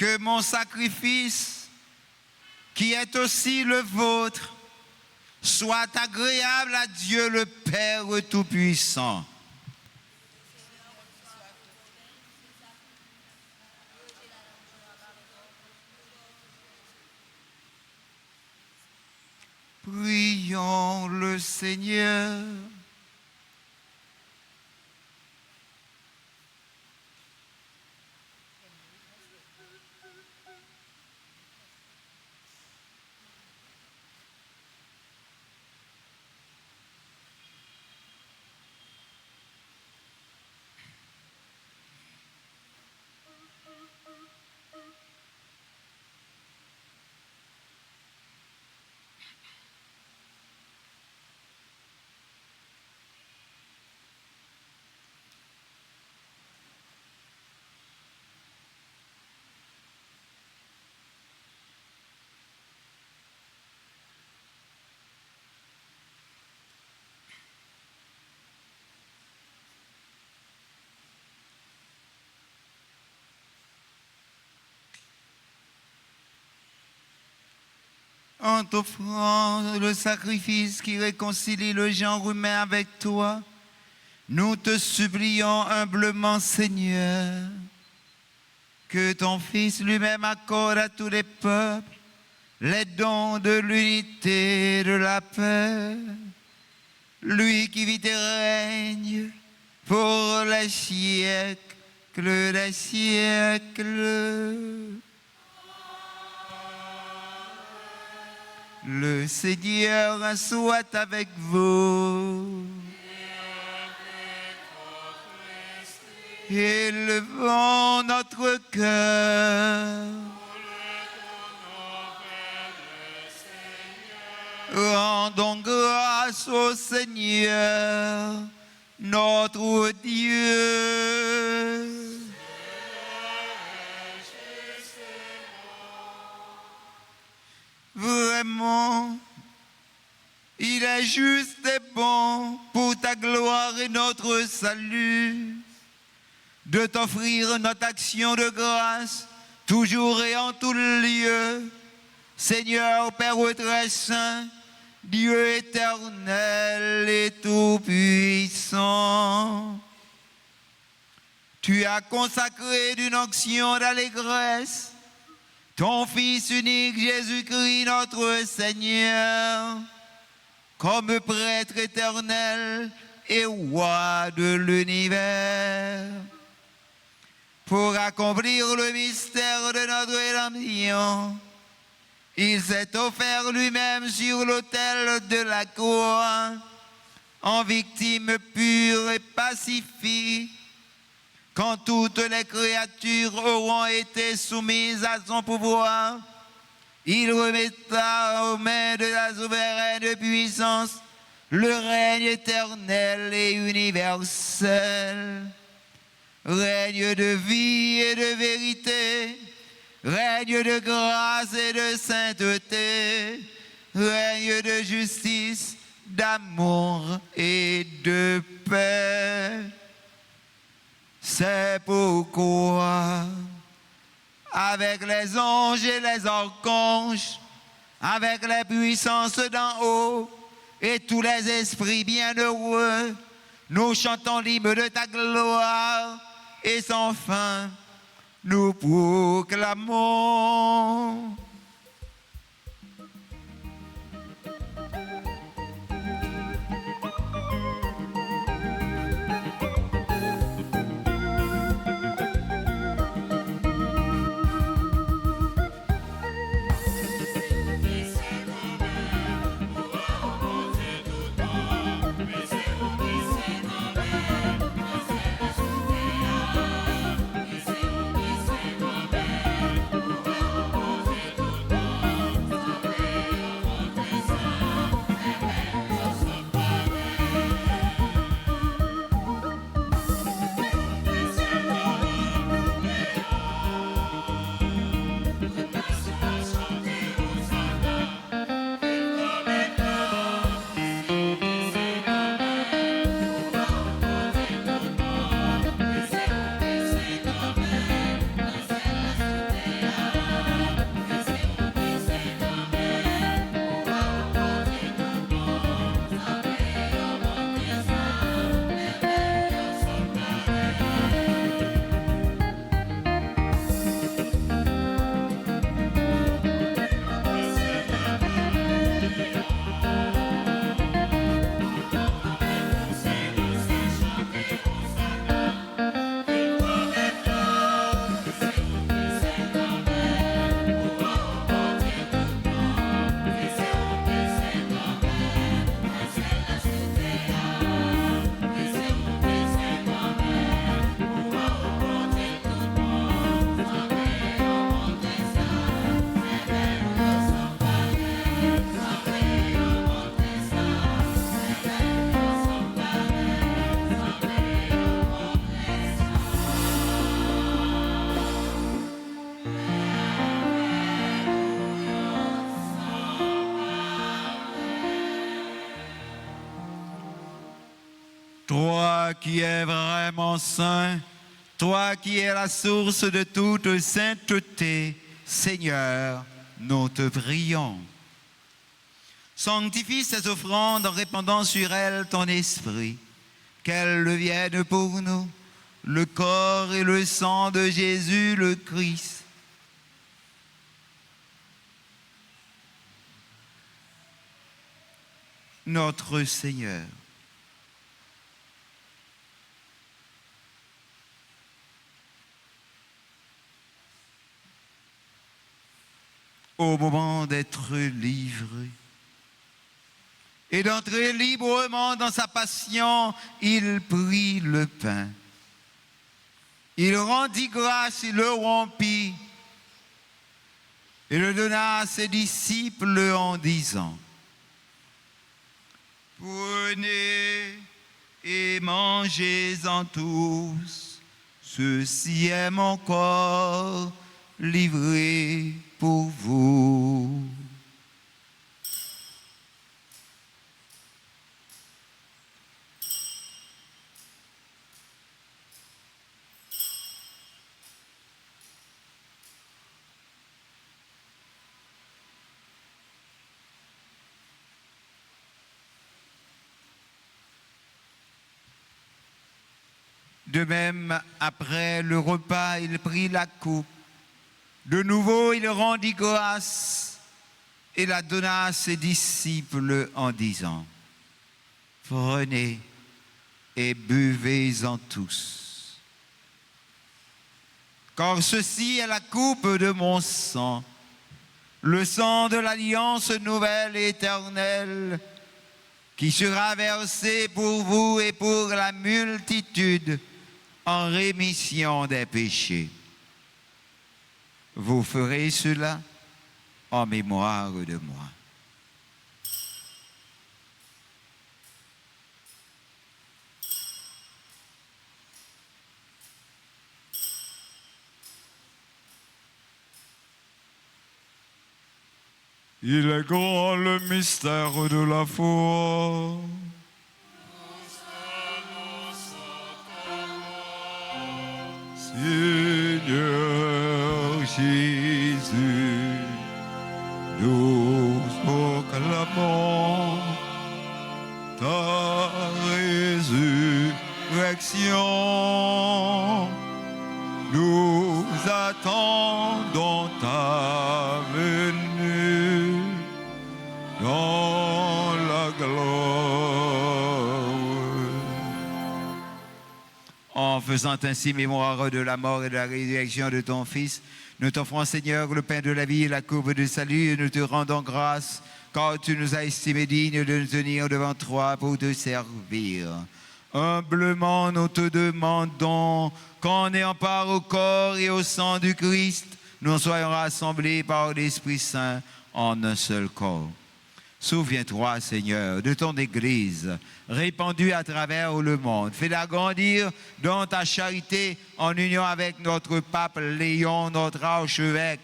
que mon sacrifice, qui est aussi le vôtre, soit agréable à Dieu le Père Tout-Puissant. Prions le Seigneur. En t'offrant le sacrifice qui réconcilie le genre humain avec toi, nous te supplions humblement, Seigneur, que ton Fils lui-même accorde à tous les peuples les dons de l'unité et de la paix. Lui qui vit et règne pour les siècles des siècles. Le Seigneur soit avec vous. Élevons notre cœur. Rendons grâce au Seigneur, notre Dieu. Vraiment, il est juste et bon pour ta gloire et notre salut de t'offrir notre action de grâce, toujours et en tout lieu. Seigneur, Père très saint, Dieu éternel et tout-puissant, tu as consacré d'une onction d'allégresse ton Fils unique Jésus-Christ notre Seigneur, comme prêtre éternel et roi de l'univers, pour accomplir le mystère de notre rédemption. Il s'est offert lui-même sur l'autel de la croix, en victime pure et pacifique. Quand toutes les créatures auront été soumises à son pouvoir, il remettra aux mains de la souveraine puissance le règne éternel et universel. Règne de vie et de vérité, règne de grâce et de sainteté, règne de justice, d'amour et de paix. C'est pourquoi, avec les anges et les archanges, avec les puissances d'en haut et tous les esprits bienheureux, nous chantons l'hymne de ta gloire et sans fin, nous proclamons. Toi qui es vraiment saint, toi qui es la source de toute sainteté, Seigneur, nous te prions. Sanctifie ces offrandes en répandant sur elles ton esprit, qu'elles deviennent pour nous le corps et le sang de Jésus le Christ. Notre Seigneur. Au moment d'être livré et d'entrer librement dans sa passion, il prit le pain. Il rendit grâce, il le rompit et le donna à ses disciples en disant: Prenez et mangez-en tous, ceci est mon corps livré pour vous. De même, après le repas, il prit la coupe. De nouveau, il rendit grâce et la donna à ses disciples en disant: Prenez et buvez-en tous. Car ceci est la coupe de mon sang, le sang de l'alliance nouvelle et éternelle, qui sera versé pour vous et pour la multitude en rémission des péchés. Vous ferez cela en mémoire de moi. Il est grand le mystère de la foi. Seigneur Jésus, nous proclamons ta résurrection. Nous attendons ta venue dans la gloire. En faisant ainsi mémoire de la mort et de la résurrection de ton Fils, nous t'offrons, Seigneur, le pain de la vie et la coupe de salut, et nous te rendons grâce, car tu nous as estimés dignes de nous tenir devant toi pour te servir. Humblement, nous te demandons qu'en ayant part au corps et au sang du Christ, nous soyons rassemblés par l'Esprit Saint en un seul corps. Souviens-toi, Seigneur, de ton Église répandue à travers le monde. Fais-la grandir dans ta charité en union avec notre pape Léon, notre archevêque,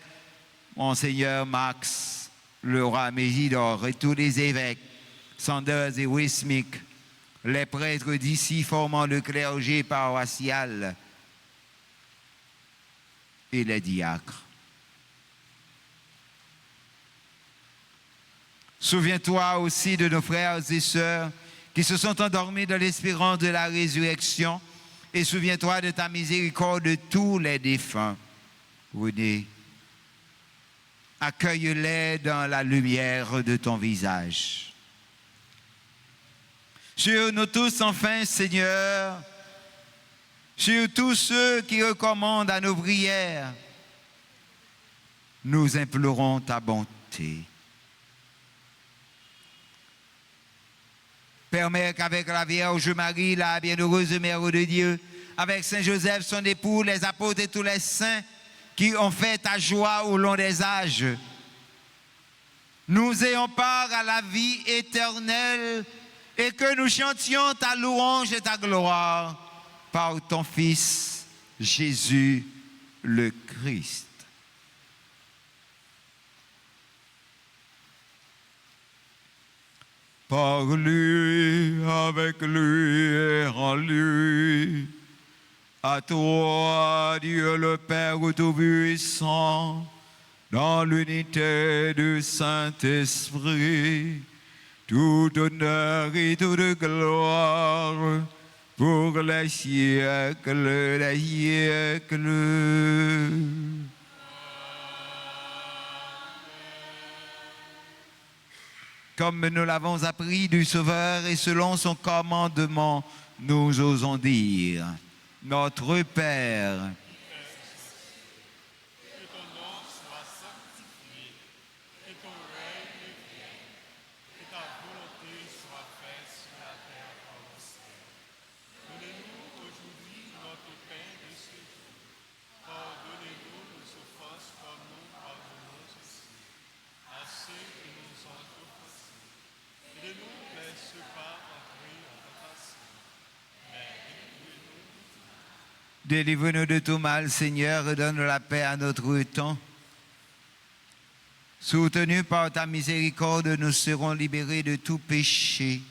Monseigneur Max, le roi Mésidor et tous les évêques, Sanders et Wismic, les prêtres d'ici formant le clergé paroissial et les diacres. Souviens-toi aussi de nos frères et sœurs qui se sont endormis dans l'espérance de la résurrection, et souviens-toi de ta miséricorde de tous les défunts. Venez, accueille-les dans la lumière de ton visage. Sur nous tous, enfin, Seigneur, sur tous ceux qui recommandent à nos prières, nous implorons ta bonté. Permets qu'avec la Vierge Marie, la bienheureuse Mère de Dieu, avec Saint Joseph, son époux, les apôtres et tous les saints qui ont fait ta joie au long des âges, nous ayons part à la vie éternelle et que nous chantions ta louange et ta gloire par ton Fils, Jésus le Christ. par lui, avec lui et en lui. À toi, Dieu le Père Tout-Puissant, dans l'unité du Saint-Esprit, tout honneur et toute gloire pour les siècles des siècles. Comme nous l'avons appris du Sauveur et selon son commandement, nous osons dire, notre Père, délivre-nous de tout mal, Seigneur, et donne la paix à notre temps. Soutenus par ta miséricorde, nous serons libérés de tout péché.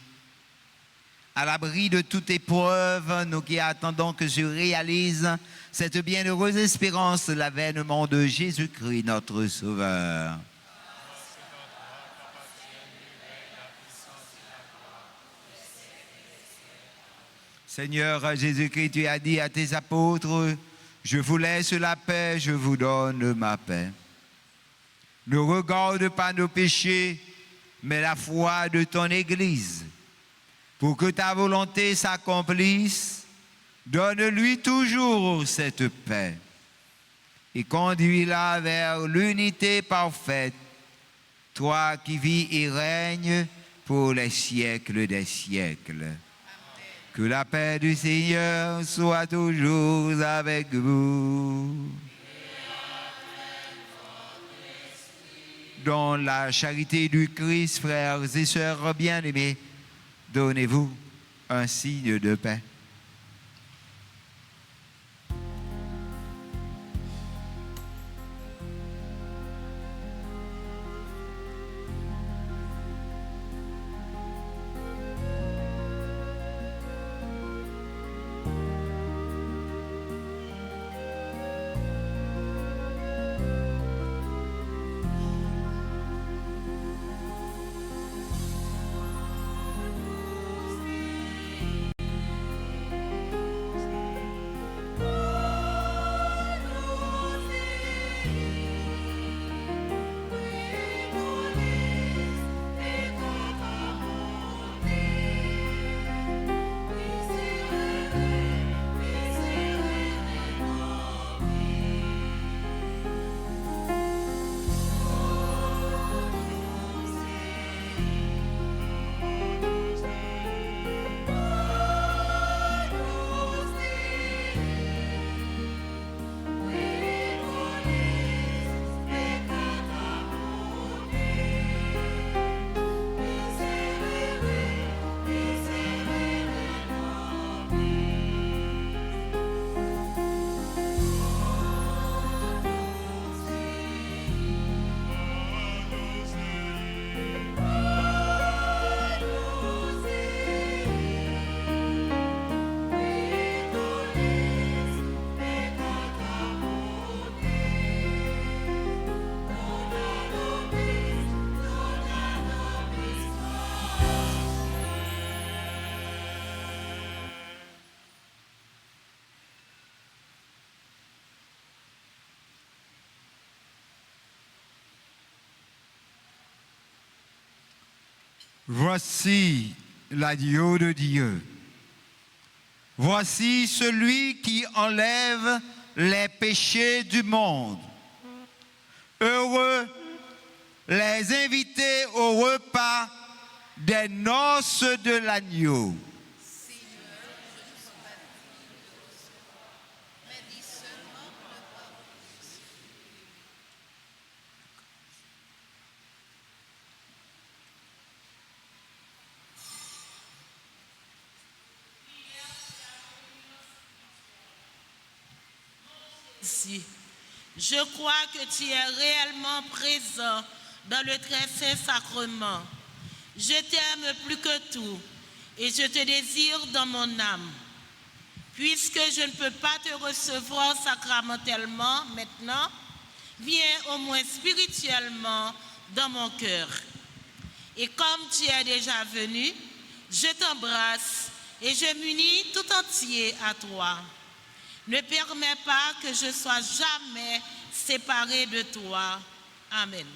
À l'abri de toute épreuve, nous qui attendons que se réalise cette bienheureuse espérance de l'avènement de Jésus-Christ, notre Sauveur. Seigneur Jésus-Christ, tu as dit à tes apôtres, je vous laisse la paix, je vous donne ma paix. Ne regarde pas nos péchés, mais la foi de ton Église. Pour que ta volonté s'accomplisse, donne-lui toujours cette paix et conduis-la vers l'unité parfaite, toi qui vis et règnes pour les siècles des siècles. Que la paix du Seigneur soit toujours avec vous. Dans la charité du Christ, frères et sœurs bien-aimés, donnez-vous un signe de paix. Voici l'agneau de Dieu. Voici celui qui enlève les péchés du monde. Heureux les invités au repas des noces de l'agneau. Je crois que tu es réellement présent dans le très saint sacrement Je t'aime plus que tout et je te désire dans mon âme. Puisque je ne peux pas te recevoir sacramentellement maintenant, viens au moins spirituellement dans mon cœur. Et comme tu es déjà venu, je t'embrasse et je m'unis tout entier à toi. Ne permets pas que je sois jamais séparé de toi. Amen.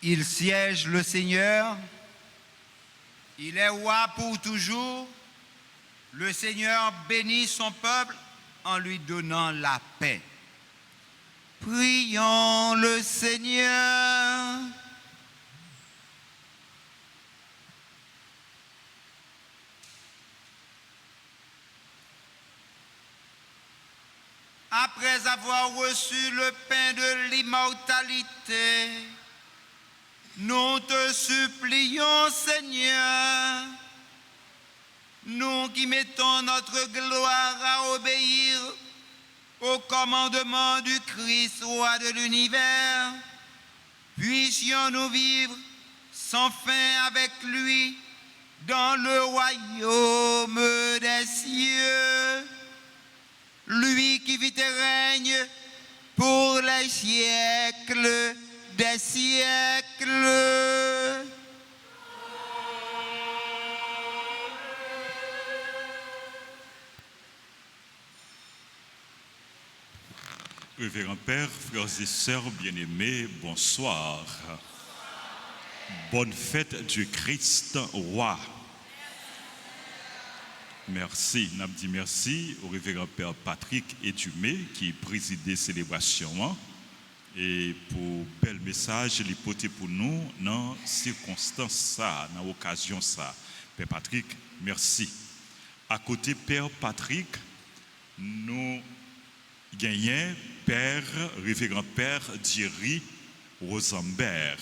Il siège le Seigneur, il est roi pour toujours. Le Seigneur bénit son peuple en lui donnant la paix. Prions le Seigneur. Après avoir reçu le pain de l'immortalité, nous te supplions, Seigneur, nous qui mettons notre gloire à obéir au commandement du Christ, roi de l'univers, puissions-nous vivre sans fin avec lui dans le royaume des cieux. Lui qui vit et règne pour les siècles des siècles. Révérend Père, frères et sœurs bien-aimés, bonsoir. Bonne fête du Christ roi. Merci, n'a dit merci au révérend Père Patrick Edumé qui présidait célébration et pour bel message il porté pour nous dans circonstance ça, dans occasion ça. Père Patrick, merci. À côté Père Patrick, nous gagnons Père, révérend Père Thierry Rosenberg.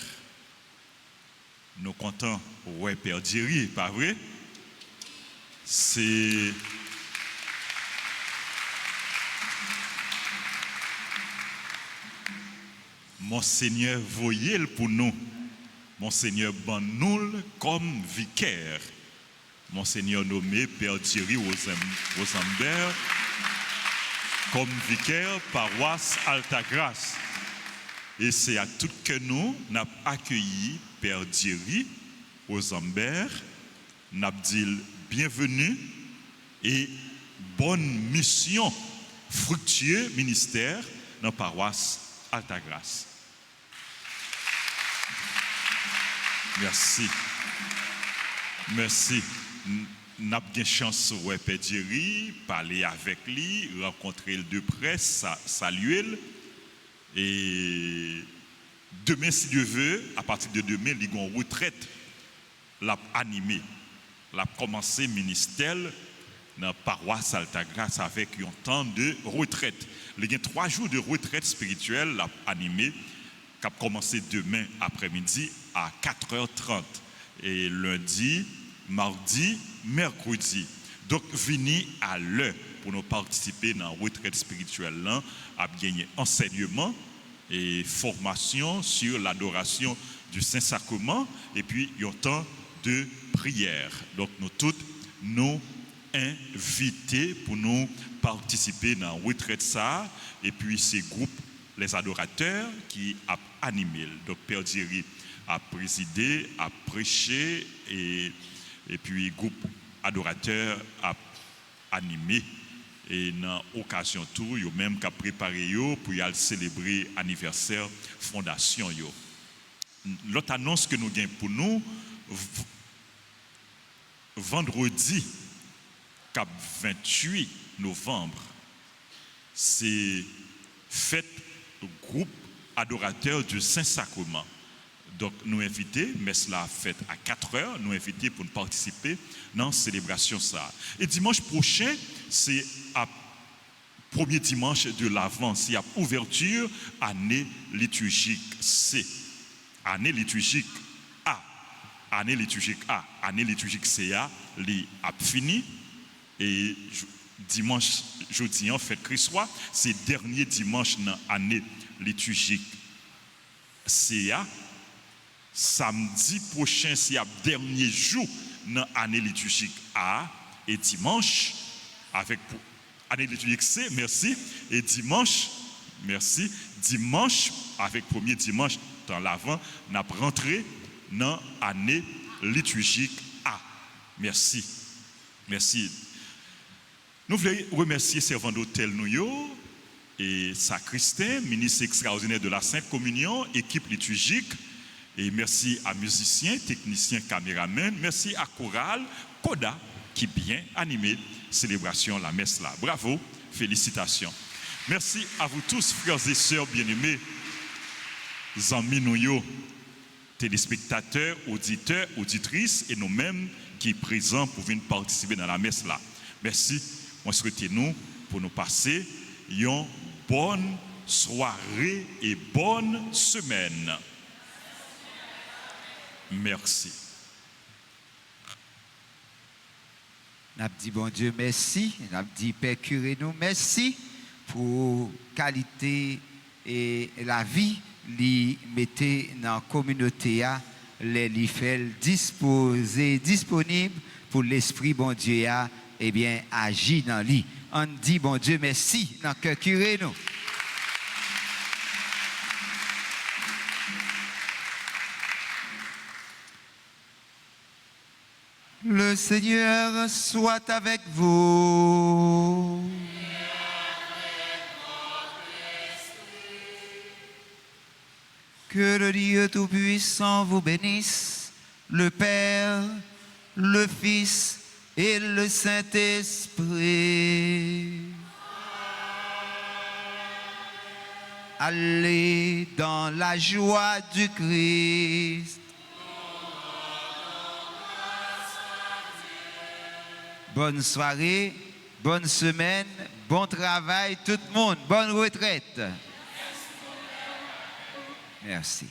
Nous comptons, ouais, Père Thierry, pas vrai? C'est Monseigneur Voyel pour nous. Monseigneur Banoul comme vicaire. Monseigneur nommé Père Thierry Rosenberg comme vicaire paroisse Altagrace. Et c'est à tout que nous avons accueilli Père Thierry Rosenberg. Nous avons dit bienvenue et bonne mission, fructueux ministère dans la paroisse Altagrace. Merci. Merci. Nous avons eu chance de Père Thierry, parler avec lui, rencontrer le de près, saluer. Et demain, si Dieu veut, à partir de demain, il y a une retraite, l'a animé. L'a commencé ministère dans la paroisse Altagrace avec un temps de retraite. Il y a 3 jours de retraite spirituelle l'a animé, qui a commencé demain après-midi à 4h30. Et lundi, mardi, mercredi. Donc, venez à l'heure pour nous participer dans la retraite spirituelle là, à gagner enseignement et formation sur l'adoration du Saint-Sacrement et puis un temps de prière. Donc, nous tous nous invités pour nous participer dans la retraite ça et puis ces groupes, les adorateurs qui a animé. Donc, Père Thierry a présidé, a prêché et puis groupe adorateur a animé et dans l'occasion tout, yo même qu'a préparé yo pour y aller célébrer anniversaire fondation yo. L'autre annonce que nous gagnons pour nous vendredi 28 novembre, c'est fête groupe adorateur du Saint-Sacrement. Donc, nous invitons, mais cela fête à 4h, nous invitons pour participer dans la célébration ça. Et dimanche prochain, c'est à premier dimanche de l'Avent, c'est à ouverture année liturgique C. Année liturgique A. Année liturgique A. Année liturgique CA, les a fini. Et dimanche, jeudi, en fait, Christ-Roi, c'est dernier dimanche dans l'année liturgique CA. Samedi prochain, c'est le dernier jour dans l'année liturgique A. Et dimanche, avec année liturgique C, merci. Et dimanche, merci. Dimanche, avec premier dimanche dans l'Avent, nous avons rentré dans l'année liturgique A. Merci. Merci. Nous voulons remercier servant d'hôtel nous et sacristain, ministre extraordinaire de la Sainte Communion, équipe liturgique, Et merci à musiciens, techniciens, caméramens. Merci à Chorale, Koda, qui bien animé célébration la messe là. Bravo, félicitations. Merci à vous tous, frères et sœurs bien-aimés, amis nous, téléspectateurs, auditeurs, auditrices et nous-mêmes qui sommes présents pour venir participer dans la messe là. Merci. Moi, souhaitez-nous pour nous passer une bonne soirée et bonne semaine. Merci. N'a dit bon Dieu merci, n'a dit Père curé nous merci pour qualité et la vie li mettez dans la communauté les li fait disposer disponible pour l'esprit bon Dieu et bien agir dans lui. On dit bon Dieu merci dans cœur curé nous. Le Seigneur soit avec vous. Que le Dieu Tout-Puissant vous bénisse, le Père, le Fils et le Saint-Esprit. Allez dans la joie du Christ. Bonne soirée, bonne semaine, bon travail tout le monde, bonne retraite. Merci.